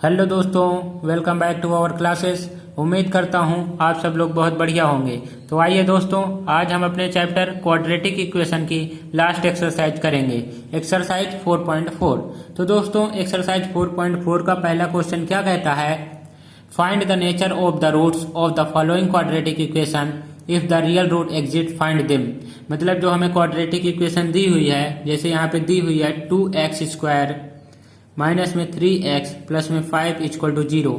Hello दोस्तों, welcome back to our classes. उम्मीद करता हूं आप सब लोग बहुत बढ़िया होंगे। तो आइए दोस्तों, आज हम अपने चैप्टर क्वाड्रेटिक इक्वेशन की लास्ट एक्सरसाइज करेंगे, एक्सरसाइज 4.4। तो दोस्तों, एक्सरसाइज 4.4 का पहला क्वेश्चन क्या कहता है? Find the nature of the roots of the following quadratic equation if the real root exist find them. मतलब जो हमें क्वाड्रेटिक इक्वेशन दी हुई है, जैसे यहाँ पे दी हुई है 2x² माइनस में 3x प्लस में 5 इक्वल टू 0।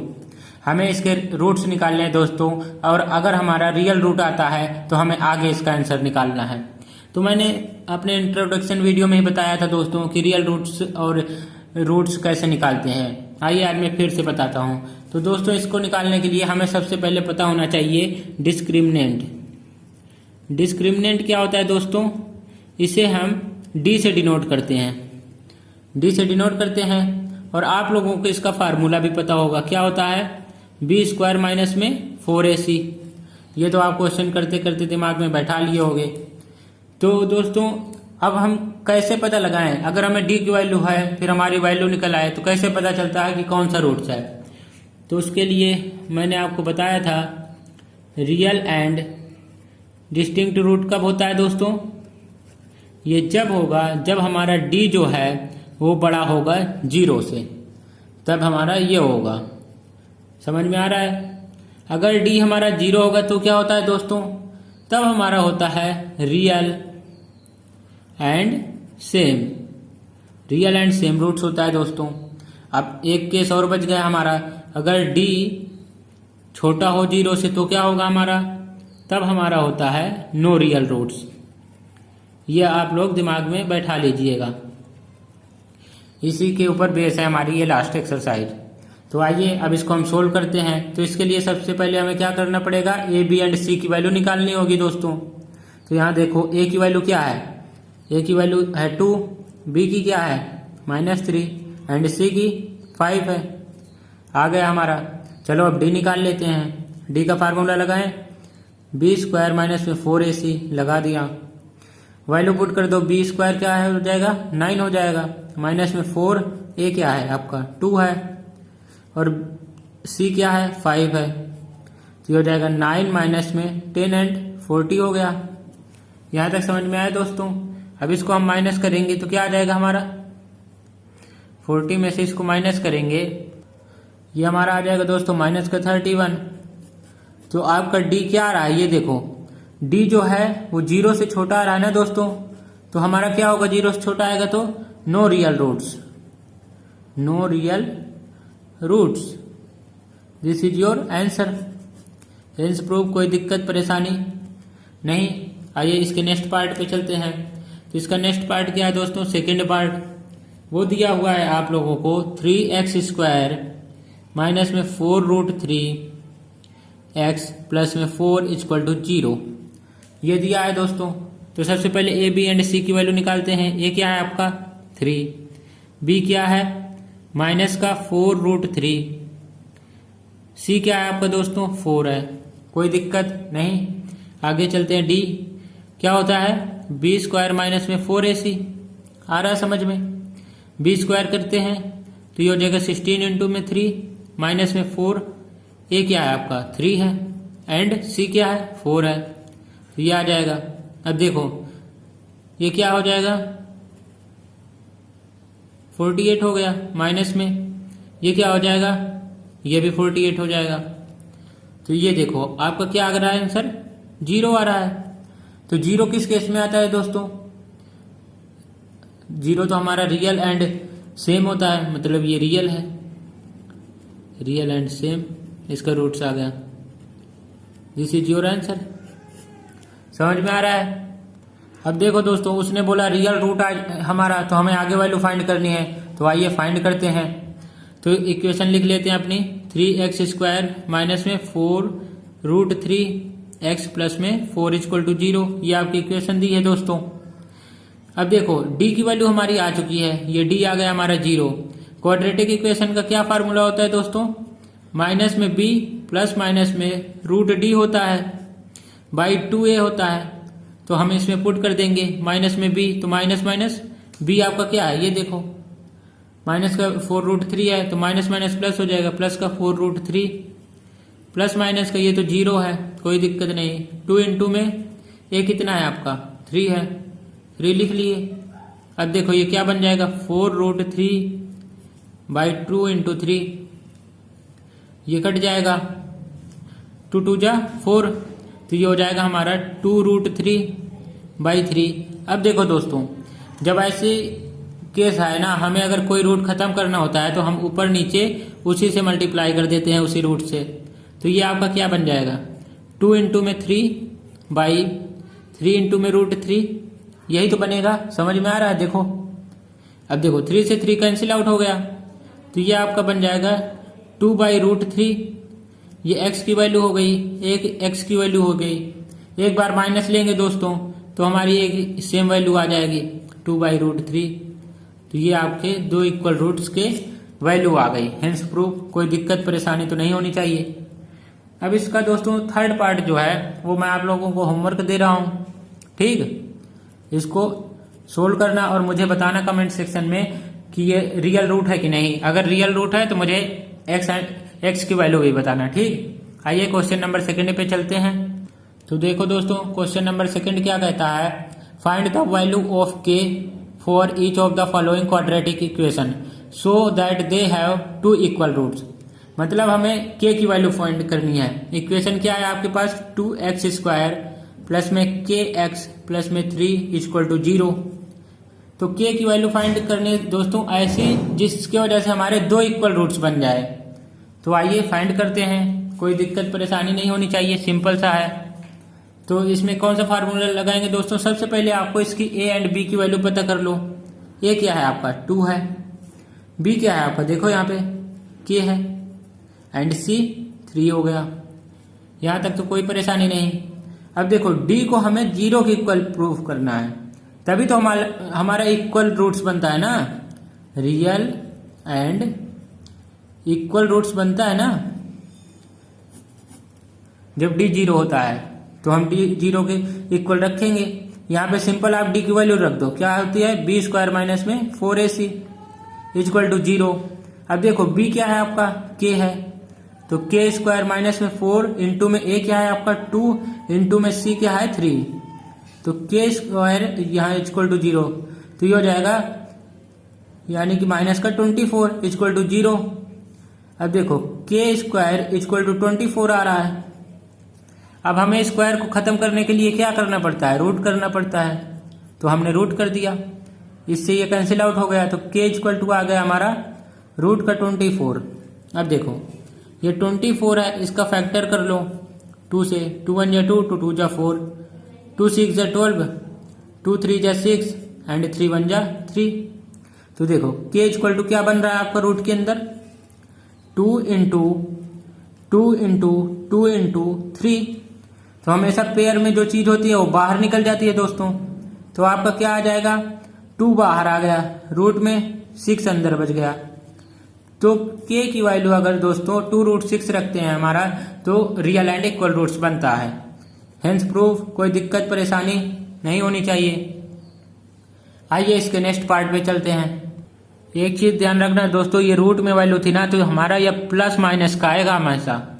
हमें इसके रूट्स निकालने हैं दोस्तों, और अगर हमारा रियल रूट आता है तो हमें आगे इसका आंसर निकालना है। तो मैंने अपने इंट्रोडक्शन वीडियो में ही बताया था दोस्तों कि रियल रूट्स और रूट्स कैसे निकालते हैं। आइए आज मैं फिर से बताता हूँ। तो दोस्तों, इसको निकालने के लिए हमें सबसे पहले पता होना चाहिए डिस्क्रिमिनेंट। डिस्क्रिमिनेंट क्या होता है दोस्तों? इसे हम डी से डिनोट करते हैं, डी से डिनोट करते हैं। और आप लोगों को इसका फार्मूला भी पता होगा, क्या होता है? b² माइनस में 4ac। ये तो आप क्वेश्चन करते करते दिमाग में बैठा लिए होंगे। तो दोस्तों, अब हम कैसे पता लगाएं? अगर हमें d की वैल्यू है, फिर हमारी वैल्यू निकल आए, तो कैसे पता चलता है कि कौन सा रूट्स है? तो उसके लिए मैंने आपको बताया था रियल एंड डिस्टिंक्ट रूट कब होता है दोस्तों? ये जब होगा जब हमारा d जो है वो बड़ा होगा 0 से, तब हमारा ये होगा। समझ में आ रहा है? अगर d हमारा 0 होगा तो क्या होता है दोस्तों? तब हमारा होता है real and same. Real and same roots होता है दोस्तों। अब एक केस और बच गया हमारा, अगर d छोटा हो 0 से तो क्या होगा हमारा? तब हमारा होता है नो रियल रूट्स। ये आप लोग दिमाग में बैठा लीजिएगा। इसी के ऊपर बेस है हमारी ये लास्ट एक्सरसाइज। तो आइए अब इसको हम सोल्व करते हैं। तो इसके लिए सबसे पहले हमें क्या करना पड़ेगा? ए, बी एंड सी की वैल्यू निकालनी होगी दोस्तों। तो यहाँ देखो, ए की वैल्यू क्या है? ए की वैल्यू है 2, बी की क्या है? -3 एंड सी की 5 है। आ गया हमारा। चलो अब डी निकाल लेते हैं। डी का फार्मूला लगाएं, b² माइनस में 4ac लगा दिया। वैल्यू पुट कर दो, b² क्या है? हो जाएगा 9 हो जाएगा, माइनस में 4, ए क्या है आपका? 2 है, और सी क्या है? 5 है। तो ये हो जाएगा 9 माइनस में 10 एंड 40 हो गया। यहां तक समझ में आया दोस्तों? अब इसको हम माइनस करेंगे तो क्या आ जाएगा हमारा? 40 में से इसको माइनस करेंगे, ये हमारा आ जाएगा दोस्तों माइनस का 31। तो आपका डी क्या आ रहा है? ये देखो, डी जो है वो 0 से छोटा आ रहा है ना दोस्तों। तो हमारा क्या होगा? 0 से छोटा आएगा तो no real roots, no real roots. This is your answer. Hence proved. कोई दिक्कत परेशानी नहीं। आइए इसके नेक्स्ट पार्ट पे चलते हैं। तो इसका नेक्स्ट पार्ट क्या है दोस्तों? Second part. वो दिया हुआ है आप लोगों को 3x² माइनस में 4√3x प्लस में 4 इक्वल टू 0। ये दिया है दोस्तों। तो सबसे पहले ए, बी एंड सी की वैल्यू निकालते हैं। ए क्या है आपका? 3, बी क्या है? माइनस का 4√3, सी क्या है आपका दोस्तों? 4 है। कोई दिक्कत नहीं। आगे चलते हैं। डी क्या होता है? b² माइनस में 4ac। आ रहा है समझ में? b² करते हैं तो ये हो जाएगा 16 इंटू में 3 माइनस में 4। ए क्या है आपका? 3 है, एंड सी क्या है? 4 है। तो ये आ जाएगा। अब देखो, ये क्या हो जाएगा? 48 हो गया। माइनस में ये क्या हो जाएगा? ये भी 48 हो जाएगा। तो ये देखो, आपका क्या आ रहा है आंसर? 0 आ रहा है। तो 0 किस केस में आता है दोस्तों? 0 तो हमारा रियल एंड सेम होता है, मतलब ये रियल है, रियल एंड सेम। इसका रूट्स आ गया। This is your answer. समझ में आ रहा है? अब देखो दोस्तों, उसने बोला रियल रूट हमारा, तो हमें आगे वैल्यू फाइंड करनी है। तो आइए फाइंड करते हैं। तो इक्वेशन लिख लेते हैं अपनी, 3x² माइनस में 4√3x प्लस में 4 इक्वल टू 0। ये आपकी इक्वेशन दी है दोस्तों। अब देखो, d की वैल्यू हमारी आ चुकी है, ये d आ गया हमारा 0। क्वाड्रेटिक इक्वेशन का क्या फार्मूला होता है दोस्तों? माइनस में b प्लस माइनस में √d होता है बाई 2a होता है। तो हम इसमें पुट कर देंगे माइनस में b, तो माइनस माइनस b आपका क्या है? ये देखो, माइनस का 4√3 है तो माइनस माइनस प्लस हो जाएगा, प्लस का 4√3 प्लस माइनस का ये तो 0 है, कोई दिक्कत नहीं। 2 इंटू में ये कितना है आपका 3 है, 3 लिख लिए। अब देखो ये क्या बन जाएगा 4√3/2 इंटू 3, ये कट जाएगा, 2 2 जा 4, तो ये हो जाएगा हमारा 2√3/3। अब देखो दोस्तों, जब ऐसे केस है ना, हमें अगर कोई रूट खत्म करना होता है तो हम ऊपर नीचे उसी से मल्टीप्लाई कर देते हैं, उसी रूट से। तो ये आपका क्या बन जाएगा 2 इंटू में 3/3 इंटू में √3, यही तो बनेगा। समझ में आ रहा है? देखो अब देखो 3 से 3 कैंसिल आउट हो गया, तो ये आपका बन जाएगा 2/√3। ये x की वैल्यू हो गई, एक x की वैल्यू हो गई। एक बार माइनस लेंगे दोस्तों तो हमारी एक सेम वैल्यू आ जाएगी 2/√3। तो ये आपके दो इक्वल रूट्स के वैल्यू आ गई, हेंस प्रूफ। कोई दिक्कत परेशानी तो नहीं होनी चाहिए। अब इसका दोस्तों थर्ड पार्ट जो है वो मैं आप लोगों को होमवर्क दे रहा हूँ, ठीक। इसको सोल्व करना और मुझे बताना कमेंट सेक्शन में कि ये रियल रूट है कि नहीं। अगर रियल रूट है तो मुझे एक्स की वैल्यू भी बताना, ठीक। आइए क्वेश्चन नंबर 2 पे चलते हैं। तो देखो दोस्तों, क्वेश्चन नंबर 2 क्या कहता है, find the value of k for each of the following quadratic equation so that they have 2 equal roots. मतलब हमें के की वैल्यू फाइंड करनी है। इक्वेशन क्या है आपके पास 2x² प्लस में kx प्लस में 3 = 0। तो के की वैल्यू फाइंड करने दोस्तों ऐसी जिसकी वजह से हमारे 2 इक्वल रूट्स बन जाए। तो आइए फाइंड करते हैं, कोई दिक्कत परेशानी नहीं होनी चाहिए, सिंपल सा है। तो इसमें कौन सा फार्मूला लगाएंगे दोस्तों, सबसे पहले आपको इसकी a एंड b की वैल्यू पता कर लो। a क्या है आपका 2 है, b क्या है आपका देखो यहाँ पे k है, एंड c 3 हो गया। यहां तक तो कोई परेशानी नहीं। अब देखो d को हमें 0 के इक्वल प्रूफ करना है, तभी तो हमारा इक्वल रूट्स बनता है ना, रियल एंड इक्वल रूट्स बनता है ना। जब d 0 होता है तो हम d 0 के इक्वल रखेंगे। यहाँ पे सिंपल आप d की वैल्यू रख दो, क्या होती है b² माइनस में 4ac = 0। अब देखो b क्या है आपका k है, तो k² माइनस में 4 इंटू में a क्या है आपका 2 इंटू में c क्या है 3, तो k² यहाँ = 0। तो ये हो जाएगा यानी कि माइनस का 24 = 0। अब देखो k² = 24 आ रहा है। अब हमें स्क्वायर को खत्म करने के लिए क्या करना पड़ता है, रूट करना पड़ता है। तो हमने रूट कर दिया, इससे ये कैंसिल आउट हो गया, तो k = आ गया हमारा रूट का 24। अब देखो ये 24 है, इसका फैक्टर कर लो 2 से, 2 1 = 2, 2 2 = 4, 2 6 = 12, 2 3 = 6 एंड 3 1 = 3। तो देखो k = क्या बन रहा है आपका रूट के अंदर 2 इंटू 2 इंटू 2 इंटू 3। तो हमेशा पेयर में जो चीज होती है वो बाहर निकल जाती है दोस्तों। तो आपका क्या आ जाएगा 2 बाहर आ गया, रूट में 6 अंदर बच गया। तो k की वैल्यू अगर दोस्तों 2√6 रखते हैं हमारा, तो रियल एंड इक्वल रूट्स बनता है, हेंस प्रूफ। कोई दिक्कत परेशानी नहीं होनी चाहिए। आइए इसके नेक्स्ट पार्ट पे चलते हैं। एक चीज ध्यान रखना दोस्तों, ये रूट में वैल्यू थी ना, तो हमारा यह प्लस माइनस का आएगा हमेशा।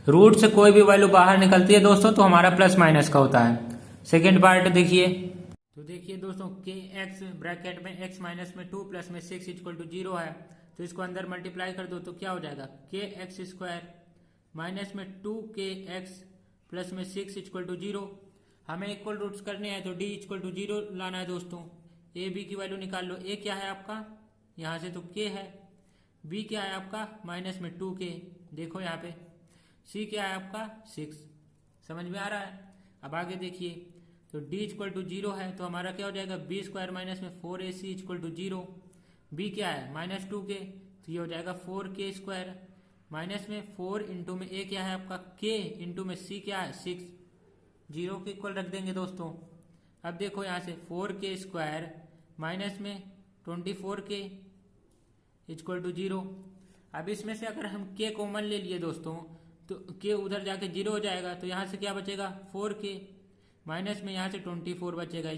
रूट से कोई भी वैल्यू बाहर निकलती है दोस्तों तो हमारा प्लस माइनस का होता है। सेकेंड पार्ट देखिए, तो देखिए दोस्तों kx ब्रैकेट में x माइनस में 2 प्लस में 6 = 0 है, तो इसको अंदर मल्टीप्लाई कर दो तो क्या हो जाएगा kx² माइनस में 2kx प्लस में 6 = 0। हमें इक्वल रूट्स करने हैं तो d = 0 लाना है दोस्तों। a b की वैल्यू निकाल लो, a क्या है आपका यहाँ से तो k है, b क्या है आपका माइनस में 2k, देखो यहाँ पे c क्या है आपका 6। समझ में आ रहा है? अब आगे देखिए, तो d = 0 है तो हमारा क्या हो जाएगा b² माइनस में 4ac = 0। b क्या है माइनस 2k, तो ये हो जाएगा 4k² माइनस में 4 इंटू में a क्या है आपका k इंटू में c क्या है 6, 0 के इक्वल रख देंगे दोस्तों। अब देखो यहाँ से 4k² माइनस में 24k = 0। अब इसमें से अगर हम k कॉमन ले लिए दोस्तों तो k उधर जाके 0 हो जाएगा, तो यहाँ से क्या बचेगा 4k माइनस में यहाँ से 24 बचेगा =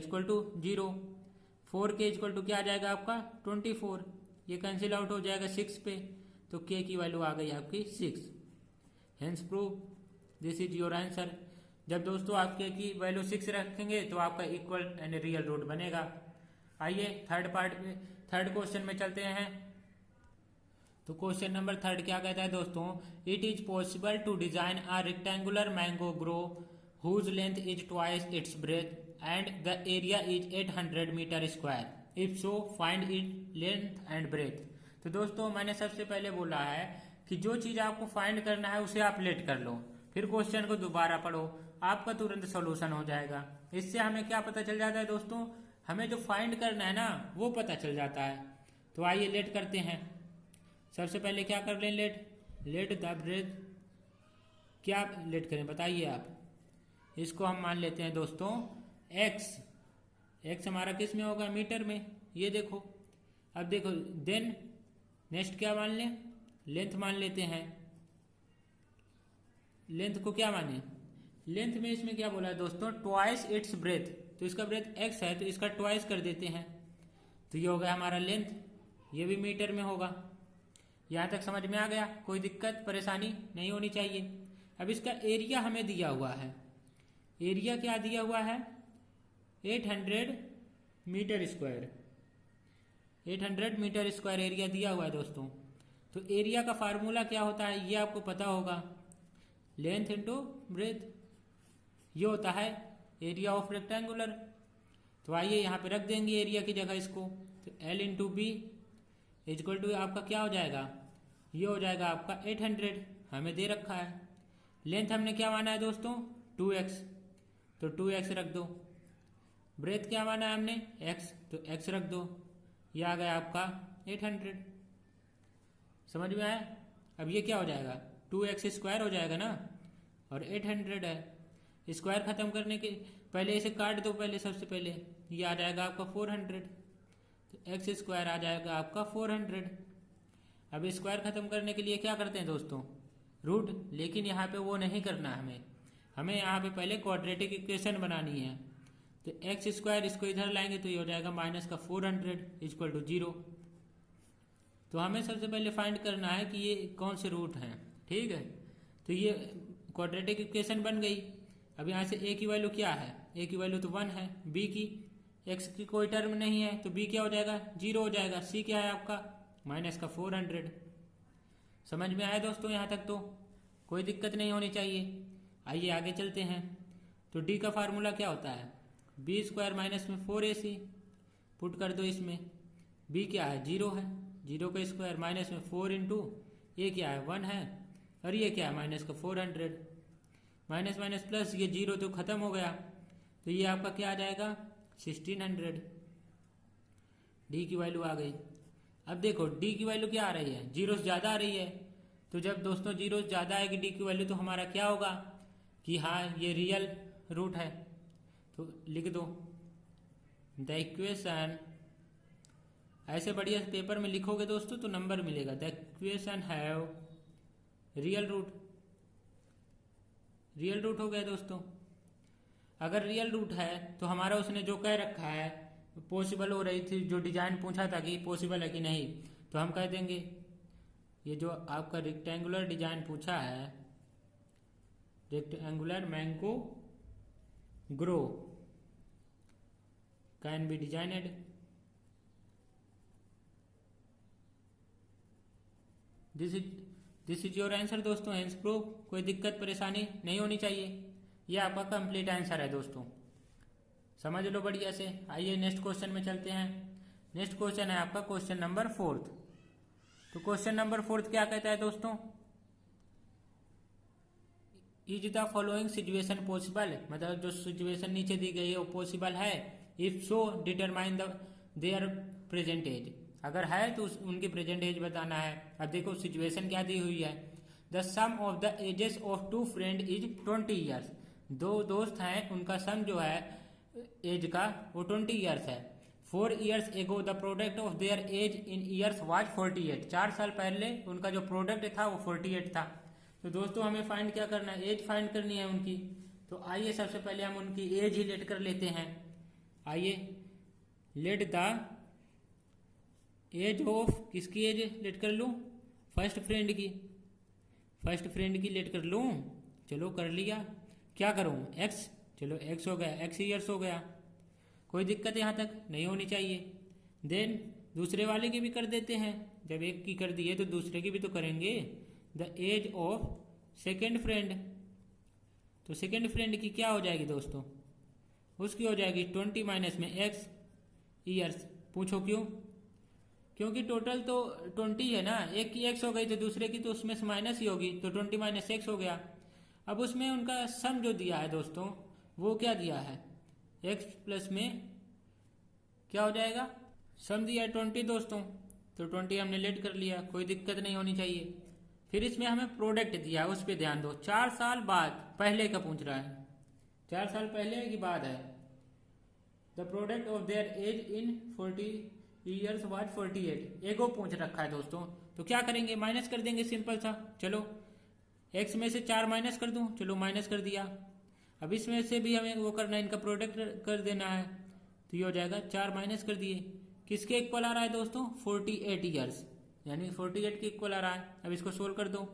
0। 4k = क्या आ जाएगा आपका 24, ये कैंसिल आउट हो जाएगा 6 पे, तो के की वैल्यू आ गई आपकी 6। Hence prove this is your answer. जब दोस्तों आप के की वैल्यू 6 रखेंगे तो आपका इक्वल एंड रियल रूट बनेगा। आइए थर्ड क्वेश्चन में चलते हैं। तो क्वेश्चन नंबर 3 क्या कहता है दोस्तों, it is possible to design a rectangular mango grove whose length is twice its breadth and the area is 800 metre square, if so find it length and breadth. तो दोस्तों मैंने सबसे पहले बोला है कि जो चीज आपको फाइंड करना है उसे आप लेट कर लो, फिर क्वेश्चन को दोबारा पढ़ो, आपका तुरंत सॉल्यूशन हो जाएगा। इससे हमें क्या पता चल जाता है दोस्तों, हमें जो फाइंड करना है ना वो पता चल जाता है। तो आइए लेट करते हैं। सबसे पहले क्या कर लें, लेट द ब्रेथ। क्या लेट करें बताइए आप। इसको हम मान लेते हैं दोस्तों एक्स हमारा किस में होगा, मीटर में। ये देखो, अब देखो देन नेक्स्ट क्या मान लें, लेंथ मान लेते हैं। लेंथ को क्या माने, लेंथ में इसमें क्या बोला है दोस्तों, ट्वाइस इट्स ब्रेथ। तो इसका ब्रेथ एक्स है तो इसका ट्वाइस कर देते हैं, तो ये हो गया हमारा लेंथ, ये भी मीटर में होगा। यहां तक समझ में आ गया, कोई दिक्कत परेशानी नहीं होनी चाहिए। अब इसका एरिया हमें दिया हुआ है, एरिया क्या दिया हुआ है, 800 metre square, 800 metre square area दिया हुआ है दोस्तों। तो एरिया का फार्मूला क्या होता है ये आपको पता होगा, लेंथ इंटू ब्रेथ, ये होता है एरिया ऑफ रेक्टेंगुलर। तो आइए यहाँ पे रख देंगे एरिया की जगह इसको, तो L into b is equal to आपका क्या हो जाएगा, ये हो जाएगा आपका 800, हमें दे रखा है। लेंथ हमने क्या माना है दोस्तों 2x, तो 2x रख दो। ब्रेथ क्या माना है हमने x, तो x रख दो। ये आ गया आपका 800, समझ में आया। अब ये क्या हो जाएगा 2x स्क्वायर हो जाएगा ना, और 800 है। स्क्वायर खत्म करने के पहले इसे काट दो, पहले सबसे पहले ये आ जाएगा आपका 400, तो एक्स स्क्वायर आ जाएगा आपका 400। अब स्क्वायर खत्म करने के लिए क्या करते हैं दोस्तों, रूट, लेकिन यहाँ पे वो नहीं करना हमें यहाँ पे पहले क्वाड्रेटिक इक्वेशन बनानी है। तो एक्स स्क्वायर इसको इधर लाएंगे तो ये हो जाएगा माइनस का 400 इक्वल टू 0। तो हमें सबसे पहले फाइंड करना है कि ये कौन से रूट हैं, ठीक है। तो ये क्वाड्रेटिक इक्वेशन बन गई। अब यहाँ से a की वैल्यू क्या है, a की वैल्यू तो 1 है, b की x की कोई टर्म नहीं है तो b क्या हो जाएगा 0 हो जाएगा, c क्या है आपका माइनस का 400। समझ में आया दोस्तों, यहाँ तक तो कोई दिक्कत नहीं होनी चाहिए। आइए आगे चलते हैं। तो d का फार्मूला क्या होता है, b स्क्वायर माइनस में 4ac, पुट कर दो इसमें। b क्या है 0 है, 0 का स्क्वायर माइनस में 4 इंटू a क्या है 1 है, और ये क्या है माइनस का 400। माइनस माइनस प्लस, ये 0 तो खत्म हो गया, तो ये आपका क्या आ जाएगा 1600। डी की वैल्यू आ गई। अब देखो डी की वैल्यू क्या आ रही है, 0 से ज्यादा आ रही है। तो जब दोस्तों 0 से ज्यादा आएगी डी की वैल्यू, तो हमारा क्या होगा कि हाँ ये रियल रूट है। तो लिख दो द इक्वेशन, ऐसे बढ़िया पेपर में लिखोगे दोस्तों तो नंबर मिलेगा। The equation have real root, real root हो गया दोस्तों। अगर रियल रूट है तो हमारा उसने जो कह रखा है पॉसिबल हो रही थी, जो डिजाइन पूछा था कि पॉसिबल है कि नहीं, तो हम कह देंगे ये जो आपका रेक्टेंगुलर डिजाइन पूछा है, rectangular mango grow can be designed. This is your answer दोस्तों, हेंस प्रूफ। कोई दिक्कत परेशानी नहीं होनी चाहिए, ये आपका कंप्लीट आंसर है दोस्तों, समझ लो बढ़िया से। आइए नेक्स्ट क्वेश्चन में चलते हैं। नेक्स्ट क्वेश्चन है आपका क्वेश्चन नंबर 4। तो क्वेश्चन नंबर 4 क्या कहता है दोस्तों, is the following situation possible, मतलब जो सिचुएशन नीचे दी गई है वो पॉसिबल है। If so determine their present age, अगर है तो उनकी प्रेजेंट एज बताना है। अब देखो सिचुएशन क्या दी हुई है, the sum of the ages of 2 friend is 20 years. 2 दोस्त हैं, उनका सम जो है एज का वो 20 ईयर्स है। 4 years ago the product of their age in years was 48। 4 साल पहले उनका जो प्रोडक्ट था वो 48 था। तो दोस्तों हमें फाइंड क्या करना है, एज फाइंड करनी है उनकी। तो आइए सबसे पहले हम उनकी एज ही लेट कर लेते हैं। आइए लेट द एज ऑफ किसकी एज लेट कर लूँ, फर्स्ट फ्रेंड की, फर्स्ट फ्रेंड की लेट कर लूँ। चलो कर लिया, क्या करूँ एक्स, चलो एक्स हो गया, एक्स ईयर्स हो गया, कोई दिक्कत यहाँ तक नहीं होनी चाहिए। देन दूसरे वाले की भी कर देते हैं, जब एक की कर दी है तो दूसरे की भी तो करेंगे। The age of second friend, तो सेकेंड फ्रेंड की क्या हो जाएगी दोस्तों, उसकी हो जाएगी 20 माइनस में एक्स ईयर्स। पूछो क्यों, क्योंकि टोटल तो 20 है ना, एक की एक्स हो गई तो दूसरे की तो उसमें से माइनस ही होगी, तो 20 माइनस एक्स हो गया। अब उसमें उनका सम जो दिया है दोस्तों वो क्या दिया है, एक्स प्लस में क्या हो जाएगा, सम दिया है 20 दोस्तों, तो 20 हमने लेट कर लिया, कोई दिक्कत नहीं होनी चाहिए। फिर इसमें हमें प्रोडक्ट दिया है, उस पर ध्यान दो, 4 साल बाद, पहले का पूछ रहा है, 4 साल पहले की बात है। The product of their age in 40 years was 48, ago पूछ रखा है दोस्तों, तो क्या करेंगे, माइनस कर देंगे सिंपल सा। चलो एक्स में से 4 माइनस कर दूं, चलो माइनस कर दिया। अब इसमें से भी हमें वो करना है, इनका प्रोडक्ट कर देना है, तो ये हो जाएगा 4 माइनस कर दिए, किसके इक्वल आ रहा है दोस्तों, 48 ईयर्स, यानी 48 के इक्वल आ रहा है। अब इसको सोल्व कर दो,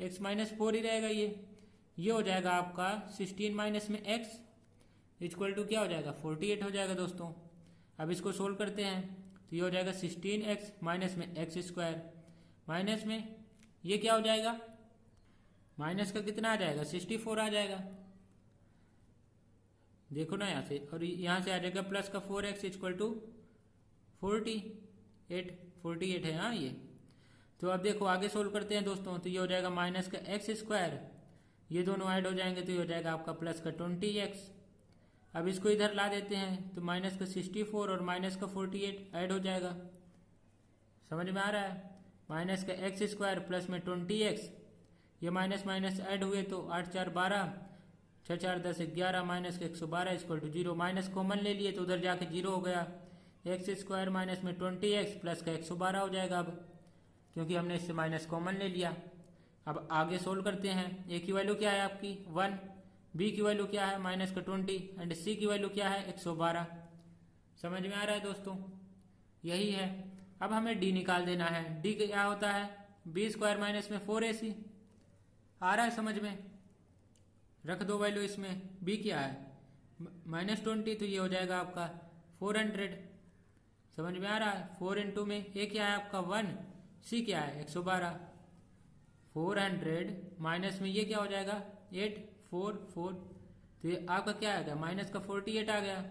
x माइनस 4 ही रहेगा, ये हो जाएगा आपका 16 माइनस में x इक्वल टू क्या हो जाएगा, 48 हो जाएगा दोस्तों। अब इसको सोल्व करते हैं, तो ये हो जाएगा 16x माइनस में एक्स स्क्वायर, माइनस में ये क्या हो जाएगा, माइनस का कितना आ जाएगा, 64 आ जाएगा, देखो ना यहाँ से, और यहाँ से आ जाएगा प्लस का 4x इक्वल टू 48 है हाँ ये। तो अब देखो आगे सोल्व करते हैं दोस्तों, तो ये हो जाएगा माइनस का एक्स स्क्वायर, ये दोनों ऐड हो जाएंगे तो ये हो जाएगा आपका प्लस का 20x। अब इसको इधर ला देते हैं, तो माइनस का 64 और माइनस का 48 ऐड हो जाएगा, समझ में आ रहा है, माइनस का एक्स स्क्वायर प्लस में 20x, ये माइनस माइनस ऐड हुए तो 8 4 12, 6 4 10 11, माइनस का 112 इक्वल टू 0, माइनस कॉमन ले लिए तो उधर जाके 0 हो गया, एक्स स्क्वायर माइनस में 20x प्लस का 112 हो जाएगा, अब क्योंकि हमने इससे माइनस कॉमन ले लिया। अब आगे सोल्व करते हैं, ए की वैल्यू क्या है आपकी 1, बी की वैल्यू क्या है माइनस का 20 एंड सी की वैल्यू क्या है 112, समझ में आ रहा है दोस्तों, यही है। अब हमें डी निकाल देना है, डी क्या होता है, बी स्क्वायर माइनस में 4ac, आ रहा है समझ में, रख दो वैल्यू इसमें, बी क्या है -20, तो ये हो जाएगा आपका 400, समझ में आ रहा है, 4 इंटू में ए क्या है आपका 1, सी क्या है 112, 400 माइनस में ये क्या हो जाएगा 844, तो ये आपका क्या आएगा माइनस का 48 आ गया,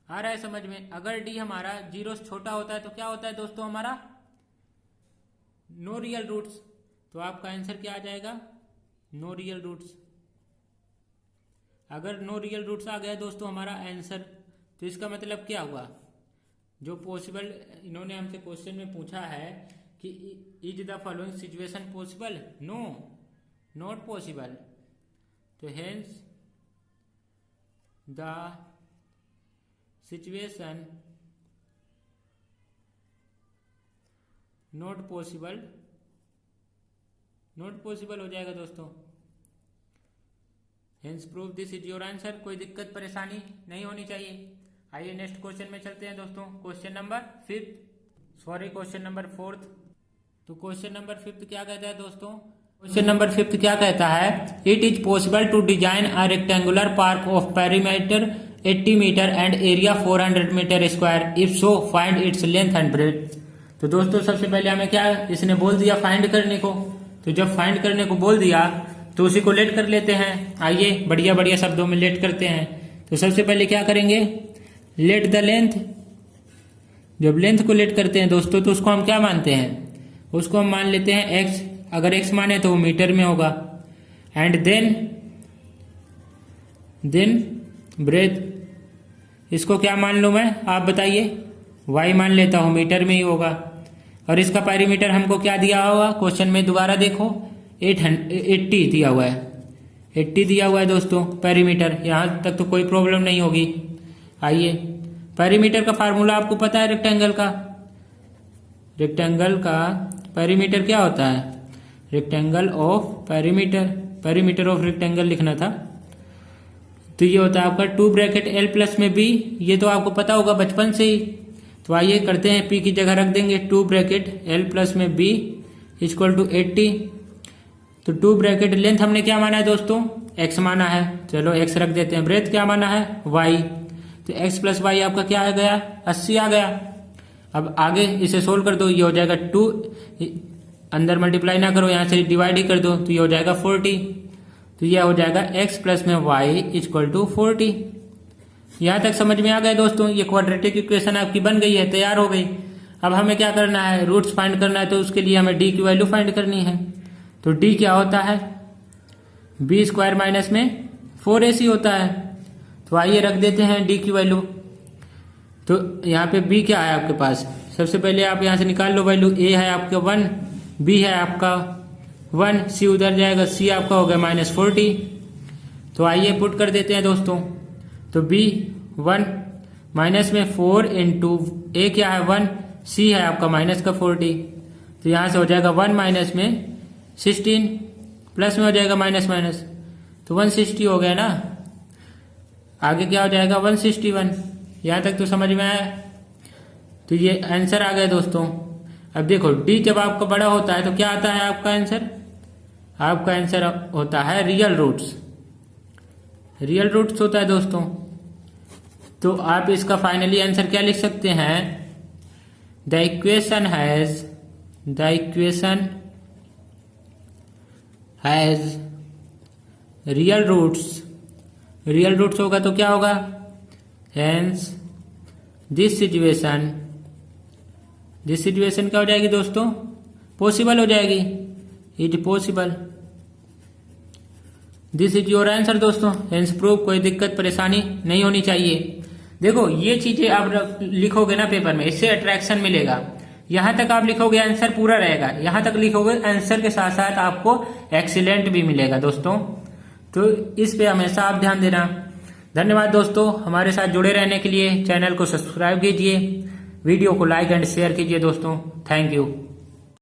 आ रहा है समझ में। अगर डी हमारा 0 से छोटा होता है तो क्या होता है दोस्तों हमारा नो रियल रूट्स, तो आपका आंसर क्या आ जाएगा नो रियल रूट्स। अगर नो रियल रूट्स आ गया दोस्तों हमारा आंसर, तो इसका मतलब क्या हुआ, जो पॉसिबल इन्होंने हमसे क्वेश्चन में पूछा है कि is the following situation possible, no not possible, तो hence the situation not possible हो जाएगा दोस्तों, hence prove this is your answer, कोई दिक्कत परेशानी नहीं होनी चाहिए। आइए नेक्स्ट क्वेश्चन में चलते हैं दोस्तों, क्वेश्चन नंबर 4th। तो क्वेश्चन नंबर 5 क्या कहता है दोस्तों, क्वेश्चन नंबर 5 क्या कहता है, it is possible to design a rectangular park of perimeter 80 metre and area 400 metre square, if so find its length and breadth. तो दोस्तों सबसे पहले हमें क्या इसने बोल दिया फाइंड करने को, तो जब फाइंड करने को बोल दिया तो उसी को लेट कर लेते हैं। आइए बढ़िया बढ़िया शब्दों में लेट करते हैं। तो सबसे पहले क्या करेंगे, लेट द लेंथ, जब लेंथ को लेट करते हैं दोस्तों तो उसको हम क्या मानते हैं, उसको हम मान लेते हैं x, अगर x माने तो वो मीटर में होगा, एंड देन ब्रेथ, इसको क्या मान लूं मैं आप बताइए, y मान लेता हूं मीटर में ही होगा, और इसका पेरीमीटर हमको क्या दिया होगा क्वेश्चन में, दोबारा देखो 80 दिया हुआ है, 80 दिया हुआ है दोस्तों पेरीमीटर, यहाँ तक तो कोई प्रॉब्लम नहीं होगी। आइए पेरीमीटर का फार्मूला आपको पता है, रेक्टेंगल का पेरीमीटर क्या होता है, rectangle of perimeter of rectangle लिखना था, तो ये होता है आपका 2 ब्रैकेट L प्लस में B, ये तो आपको पता होगा बचपन से ही, तो आइए करते हैं, p की जगह रख देंगे 2 ब्रैकेट l प्लस में b इक्वल टू 80। तो 2 ब्रैकेट लेंथ हमने क्या माना है दोस्तों, x माना है, चलो x रख देते हैं। ब्रेथ क्या माना है, y। तो x प्लस वाई आपका क्या आ गया, 80 आ गया। अब आगे इसे सोल्व कर दो, ये हो जाएगा 2, अंदर मल्टीप्लाई ना करो, यहाँ से डिवाइड ही कर दो, तो ये हो जाएगा 40। तो ये हो जाएगा x प्लस में y इक्वल टू 40। यहाँ तक समझ में आ गया दोस्तों, ये क्वाड्रेटिक इक्वेशन आपकी बन गई है, तैयार हो गई। अब हमें क्या करना है, रूट्स फाइंड करना है, तो उसके लिए हमें d की वैल्यू फाइंड करनी है। तो d क्या होता है, b स्क्वायर माइनस में 4ac होता है। तो आइए रख देते हैं d की वैल्यू। तो यहाँ पे b क्या है आपके पास, सबसे पहले आप यहाँ से निकाल लो वैल्यू। a है आपका 1, b है आपका 1, c उधर जाएगा, c आपका हो गया -40। तो आइए पुट कर देते हैं दोस्तों। तो b 1 माइनस में 4 इंटू a क्या है 1, c है आपका माइनस का 40। तो यहाँ से हो जाएगा 1 माइनस में 16, प्लस में हो जाएगा माइनस माइनस, तो 160 हो गया ना। आगे क्या हो जाएगा 161। यहाँ तक तो समझ में आया। तो ये आंसर आ गया दोस्तों। अब देखो d जब आपका बड़ा होता है तो क्या आता है आपका आंसर, आपका आंसर होता है रियल रूट्स, रियल रूट्स होता है दोस्तों। तो आप इसका फाइनली आंसर क्या लिख सकते हैं, the equation has real roots. Real roots होगा तो क्या होगा, हेंस दिस सिचुएशन क्या हो जाएगी दोस्तों, पॉसिबल हो जाएगी, is possible. This is your answer दोस्तों, हेंस प्रूव। कोई दिक्कत परेशानी नहीं होनी चाहिए। देखो ये चीजें आप लिखोगे ना पेपर में, इससे अट्रैक्शन मिलेगा। यहां तक आप लिखोगे आंसर पूरा रहेगा, यहां तक लिखोगे आंसर के साथ साथ आपको एक्सीलेंट भी मिलेगा दोस्तों। तो इस पे हमेशा आप ध्यान देना। धन्यवाद दोस्तों, हमारे साथ जुड़े रहने के लिए। चैनल को सब्सक्राइब कीजिए, वीडियो को लाइक एंड शेयर कीजिए दोस्तों। Thank you.